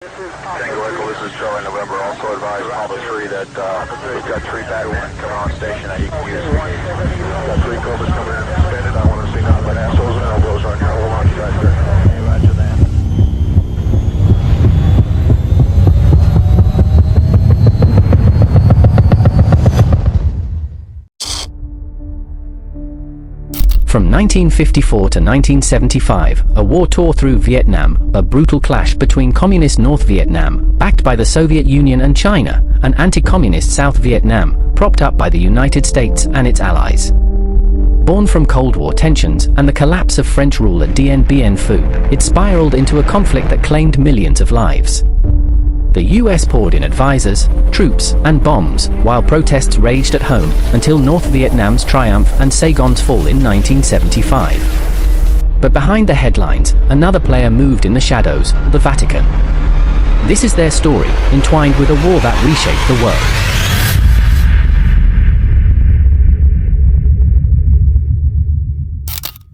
Tango Echo, this is Charlie November. Also advised Papa 3 that we've got 3 bad ones coming on station that you can use. Got 3 Cobras coming in suspended. I want to see nothing but assholes and elbows on your whole launch guys there. Roger that. From 1954 to 1975, a war tore through Vietnam, a brutal clash between Communist North Vietnam, backed by the Soviet Union and China, and anti-Communist South Vietnam, propped up by the United States and its allies. Born from Cold War tensions and the collapse of French rule at Dien Bien Phu, it spiraled into a conflict that claimed millions of lives. The US poured in advisors, troops, and bombs, while protests raged at home, until North Vietnam's triumph and Saigon's fall in 1975. But behind the headlines, another player moved in the shadows, the Vatican. This is their story, entwined with a war that reshaped the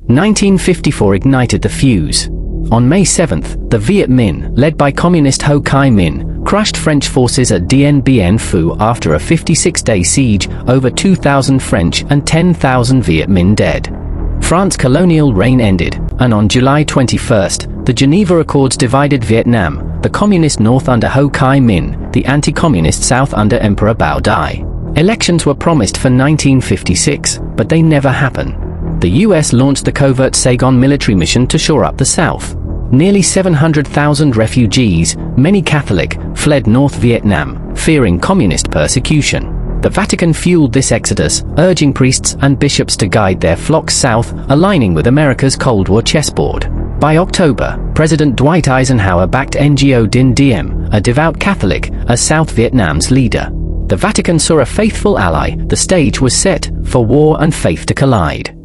world. '54 ignited the fuse. On May 7th, the Viet Minh, led by Communist Ho Chi Minh, crushed French forces at Dien Bien Phu after a 56-day siege, over 2,000 French and 10,000 Viet Minh dead. France's colonial reign ended, and on July 21st, the Geneva Accords divided Vietnam, the Communist North under Ho Chi Minh, the anti-Communist South under Emperor Bao Dai. Elections were promised for 1956, but they never happened. The US launched the covert Saigon military mission to shore up the South. Nearly 700,000 refugees, many Catholic, fled North Vietnam, fearing communist persecution. The Vatican fueled this exodus, urging priests and bishops to guide their flocks south, aligning with America's Cold War chessboard. By October, President Dwight Eisenhower backed Ngo Dinh Diem, a devout Catholic, as South Vietnam's leader. The Vatican saw a faithful ally. The stage was set for war and faith to collide.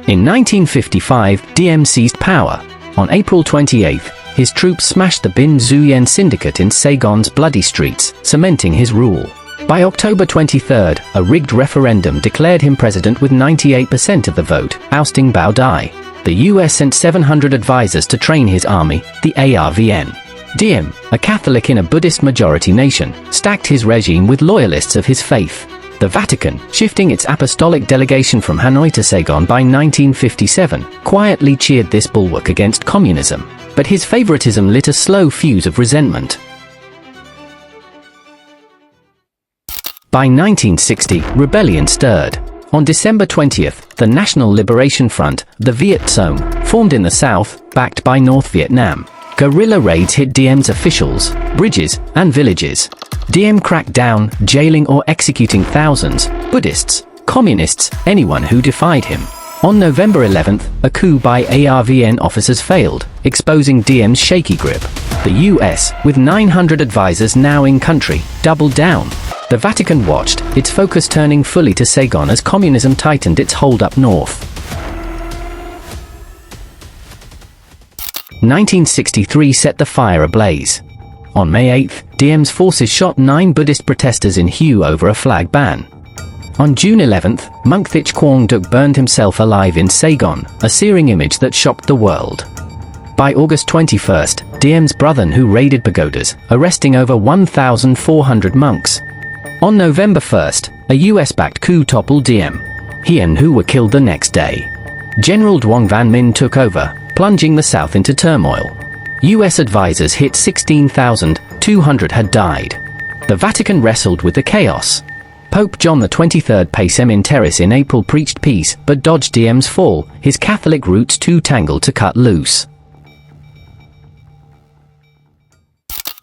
In 1955, Diem seized power. On April 28, his troops smashed the Binh Duyen syndicate in Saigon's bloody streets, cementing his rule. By October 23, a rigged referendum declared him president with 98% of the vote, ousting Bao Dai. The US sent 700 advisors to train his army, the ARVN. Diem, a Catholic in a Buddhist-majority nation, stacked his regime with loyalists of his faith. The Vatican, shifting its apostolic delegation from Hanoi to Saigon by 1957, quietly cheered this bulwark against communism. But his favoritism lit a slow fuse of resentment. By 1960, rebellion stirred. On December 20th, the National Liberation Front, the Viet Cong, formed in the south, backed by North Vietnam. Guerrilla raids hit Diem's officials, bridges, and villages. Diem cracked down, jailing or executing thousands, Buddhists, communists, anyone who defied him. On November 11th, a coup by ARVN officers failed, exposing Diem's shaky grip. The US, with 900 advisors now in country, doubled down. The Vatican watched, its focus turning fully to Saigon as communism tightened its hold up north. 1963 set the fire ablaze. On May 8th, Diem's forces shot 9 Buddhist protesters in Hue over a flag ban. On June 11th, monk Thich Quang Duc burned himself alive in Saigon, a searing image that shocked the world. By August 21st, Diem's brother who raided pagodas, arresting over 1,400 monks. On November 1st, a US-backed coup toppled Diem. He and Hu were killed the next day. General Duong Van Minh took over, plunging the South into turmoil. US advisors hit 16,200 had died. The Vatican wrestled with the chaos. Pope John XXIII Pacem in Terris in April preached peace, but dodged Diem's fall, his Catholic roots too tangled to cut loose.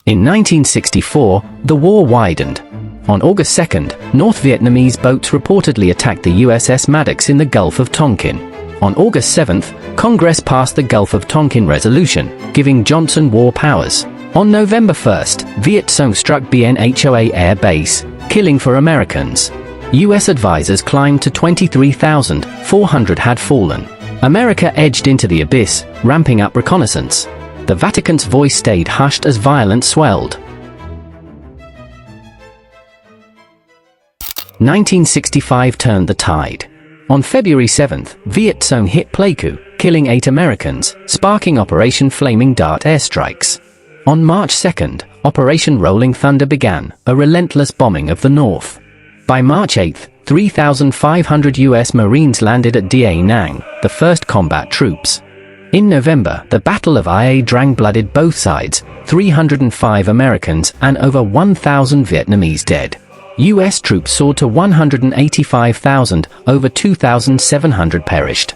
In 1964, the war widened. On August 2nd, North Vietnamese boats reportedly attacked the USS Maddox in the Gulf of Tonkin. On August 7th, Congress passed the Gulf of Tonkin Resolution, giving Johnson war powers. On November 1st, Viet Cong struck Bien Hoa Air Base, killing 4 Americans. US advisors climbed to 23,400 had fallen. America edged into the abyss, ramping up reconnaissance. The Vatican's voice stayed hushed as violence swelled. 1965 turned the tide. On February 7th, Viet Cong hit Pleiku, killing 8 Americans, sparking Operation Flaming Dart airstrikes. On March 2nd, Operation Rolling Thunder began, a relentless bombing of the North. By March 8th, 3,500 U.S. Marines landed at Da Nang, the first combat troops. In November, the Battle of Ia Drang blooded both sides, 305 Americans and over 1,000 Vietnamese dead. U.S. troops soared to 185,000, over 2,700 perished.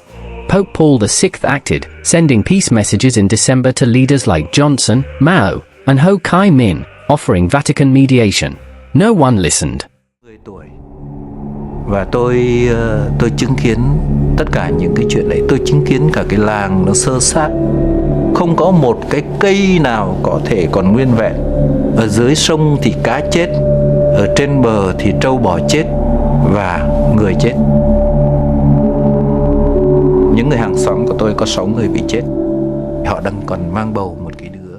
Pope Paul VI acted, sending peace messages in December to leaders like Johnson, Mao, and Ho Chi Minh, offering Vatican mediation. No one listened. Và tôi chứng kiến tất cả những cái chuyện đấy, tôi chứng kiến cả cái làng nó xơ xác, không có một cái cây nào có thể còn nguyên vẹn. Ở dưới sông thì cá chết, ở trên bờ thì trâu bò chết và người chết. Những người hàng xóm của tôi có 6 người bị chết. Họ đang còn mang bầu một cái đứa.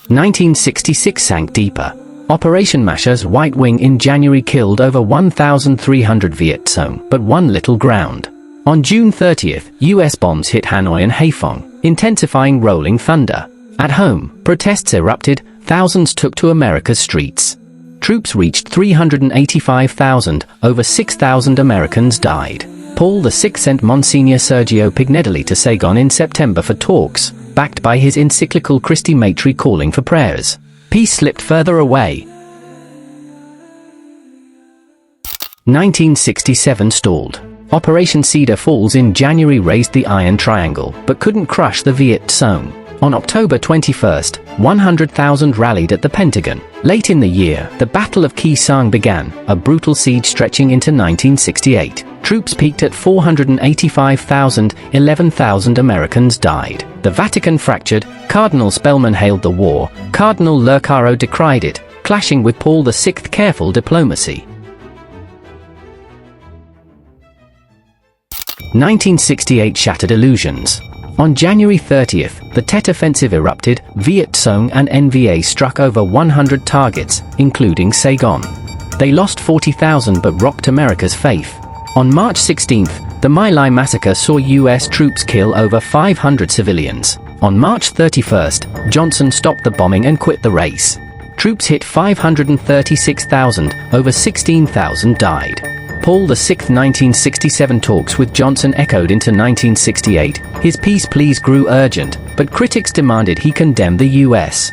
1966 sank deeper. Operation Masher's White Wing in January killed over 1,300 Viet Cong, but won little ground. On June 30th, US bombs hit Hanoi and Haiphong, intensifying rolling thunder. At home, protests erupted, thousands took to America's streets. Troops reached 385,000, over 6,000 Americans died. Paul VI sent Monsignor Sergio Pignedoli to Saigon in September for talks, backed by his encyclical Christi Matri calling for prayers. Peace slipped further away. 1967 stalled. Operation Cedar Falls in January raised the Iron Triangle, but couldn't crush the Viet Cong. On October 21st, 100,000 rallied at the Pentagon. Late in the year, the Battle of Khe Sanh began, a brutal siege stretching into 1968. Troops peaked at 485,000, 11,000 Americans died. The Vatican fractured, Cardinal Spellman hailed the war, Cardinal Lercaro decried it, clashing with Paul VI. Careful diplomacy. 1968 shattered illusions. On January 30th, the Tet Offensive erupted, Viet Cong and NVA struck over 100 targets, including Saigon. They lost 40,000 but rocked America's faith. On March 16th, the My Lai massacre saw US troops kill over 500 civilians. On March 31st, Johnson stopped the bombing and quit the race. Troops hit 536,000, over 16,000 died. Paul VI 1967 talks with Johnson echoed into 1968. His peace pleas grew urgent, but critics demanded he condemn the US.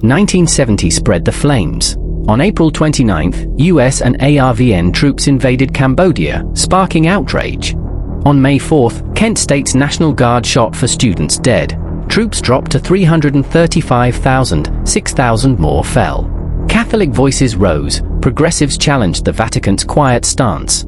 1970 spread the flames. On April 29th, US and ARVN troops invaded Cambodia, sparking outrage. On May 4th, Kent State's National Guard shot for students dead. Troops dropped to 335,000, 6,000 more fell. Catholic voices rose, progressives challenged the Vatican's quiet stance.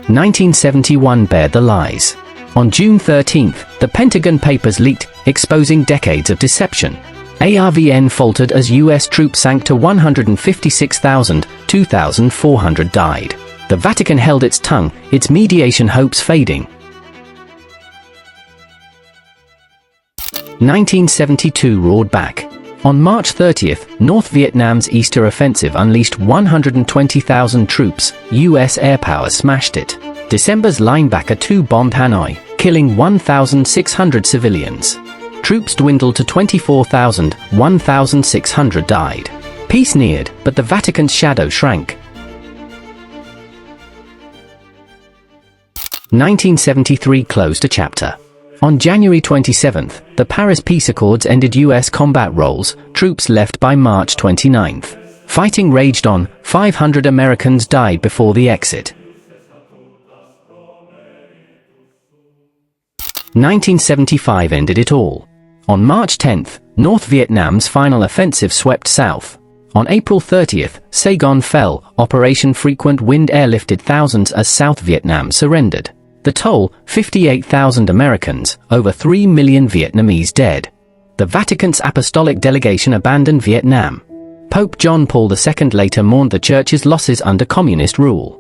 1971 bared the lies. On June 13th, the Pentagon Papers leaked, exposing decades of deception. ARVN faltered as US troops sank to 156,000, 2,400 died. The Vatican held its tongue, its mediation hopes fading. 1972 roared back. On March 30th, North Vietnam's Easter Offensive unleashed 120,000 troops, US air power smashed it. December's Linebacker 2 bombed Hanoi, killing 1,600 civilians. Troops dwindled to 24,000, 1,600 died. Peace neared, but the Vatican's shadow shrank. 1973 closed a chapter. On January 27th, the Paris Peace Accords ended US combat roles, troops left by March 29th. Fighting raged on, 500 Americans died before the exit. 1975 ended it all. On March 10th, North Vietnam's final offensive swept south. On April 30th, Saigon fell, Operation Frequent Wind airlifted thousands as South Vietnam surrendered. The toll, 58,000 Americans, over 3 million Vietnamese dead. The Vatican's apostolic delegation abandoned Vietnam. Pope John Paul II later mourned the Church's losses under communist rule.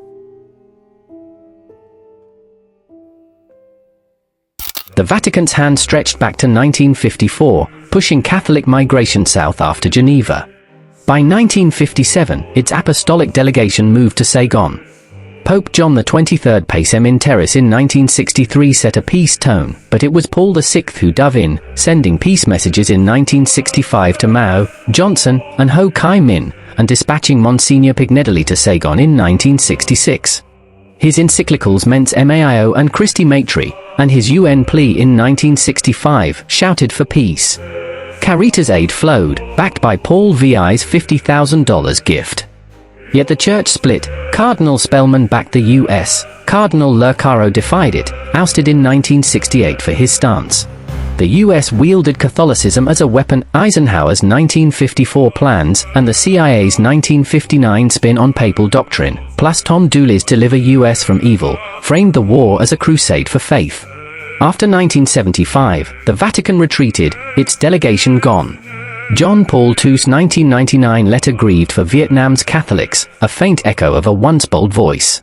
the Vatican's hand stretched back to 1954, pushing Catholic migration south after Geneva. By 1957, its apostolic delegation moved to Saigon. Pope John XXIII Pacem in Terris in 1963 set a peace tone, but it was Paul VI who dove in, sending peace messages in 1965 to Mao, Johnson, and Ho Chi Minh, and dispatching Monsignor Pignedoli to Saigon in 1966. His encyclicals Mens Maio and Christi Matri, and his UN plea in 1965, shouted for peace. Caritas aid flowed, backed by Paul VI's $50,000 gift. Yet the church split. Cardinal Spellman backed the US. Cardinal Lercaro defied it, ousted in 1968 for his stance. The US wielded Catholicism as a weapon. Eisenhower's 1954 plans and the CIA's 1959 spin on papal doctrine, plus Tom Dooley's Deliver US from Evil, framed the war as a crusade for faith. After 1975, the Vatican retreated, its delegation gone. John Paul II's 1999 letter grieved for Vietnam's Catholics, a faint echo of a once bold voice.